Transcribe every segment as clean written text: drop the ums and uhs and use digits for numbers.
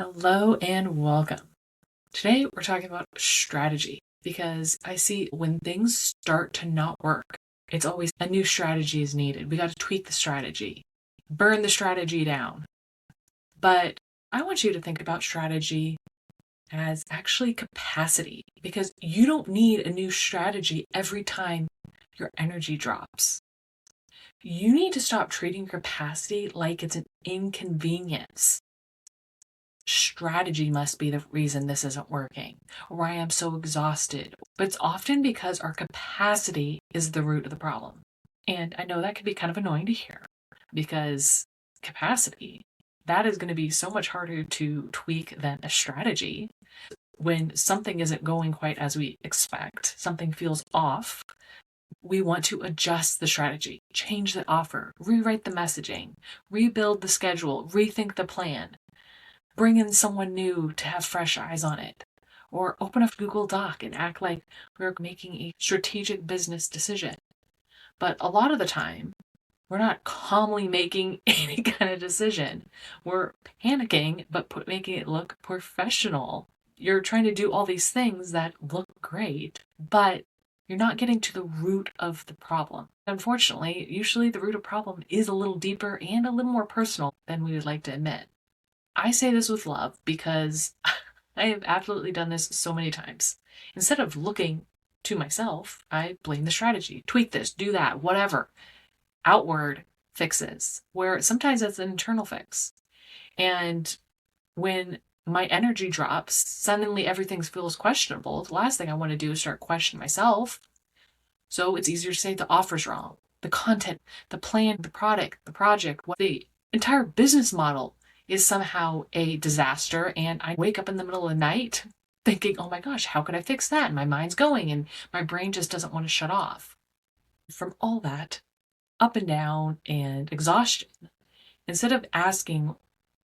Hello and welcome. Today we're talking about strategy because I see when things start to not work, it's always a new strategy is needed. We got to tweak the strategy, burn the strategy down. But I want you to think about strategy as actually capacity because you don't need a new strategy every time your energy drops. You need to stop treating capacity like it's an inconvenience. Strategy must be the reason this isn't working, or why I'm so exhausted. But it's often because our capacity is the root of the problem. And I know that can be kind of annoying to hear because capacity, that is going to be so much harder to tweak than a strategy. When something isn't going quite as we expect, something feels off, we want to adjust the strategy, change the offer, rewrite the messaging, rebuild the schedule, rethink the plan. Bring in someone new to have fresh eyes on it, or open a Google Doc and act like we're making a strategic business decision. But a lot of the time, we're not calmly making any kind of decision. We're panicking, but making it look professional. You're trying to do all these things that look great, but you're not getting to the root of the problem. Unfortunately, usually the root of problem is a little deeper and a little more personal than we would like to admit. I say this with love because I have absolutely done this so many times. Instead of looking to myself, I blame the strategy. Tweak this, do that, whatever. Outward fixes, where sometimes it's an internal fix. And when my energy drops, suddenly everything feels questionable. The last thing I want to do is start questioning myself. So it's easier to say the offer's wrong, the content, the plan, the product, the project, the entire business model is somehow a disaster, and I wake up in the middle of the night thinking, oh my gosh, how could I fix that? And my mind's going and my brain just doesn't want to shut off. From all that up and down and exhaustion, instead of asking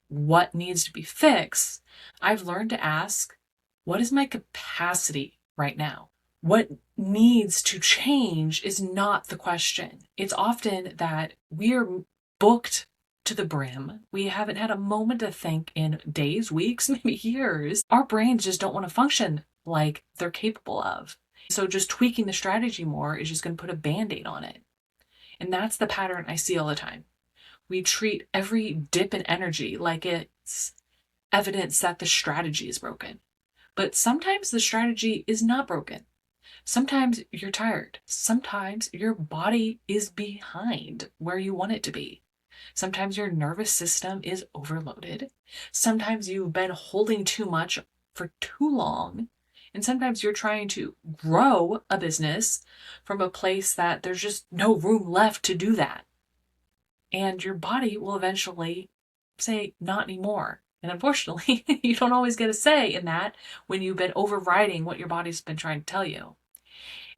what needs to be fixed, I've learned to ask, what is my capacity right now? What needs to change is not the question. It's often that we're booked to the brim. We haven't had a moment to think in days, weeks, maybe years. Our brains just don't want to function like they're capable of. So just tweaking the strategy more is just going to put a band-aid on it. And that's the pattern I see all the time. We treat every dip in energy like it's evidence that the strategy is broken. But sometimes the strategy is not broken. Sometimes you're tired. Sometimes your body is behind where you want it to be. Sometimes your nervous system is overloaded. Sometimes you've been holding too much for too long. And sometimes you're trying to grow a business from a place that there's just no room left to do that. And your body will eventually say, not anymore. And unfortunately, you don't always get a say in that when you've been overriding what your body's been trying to tell you.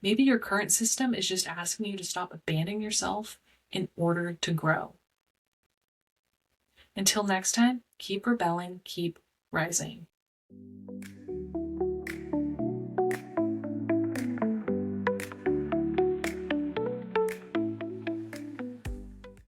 Maybe your current system is just asking you to stop abandoning yourself in order to grow. Until next time, keep rebelling, keep rising.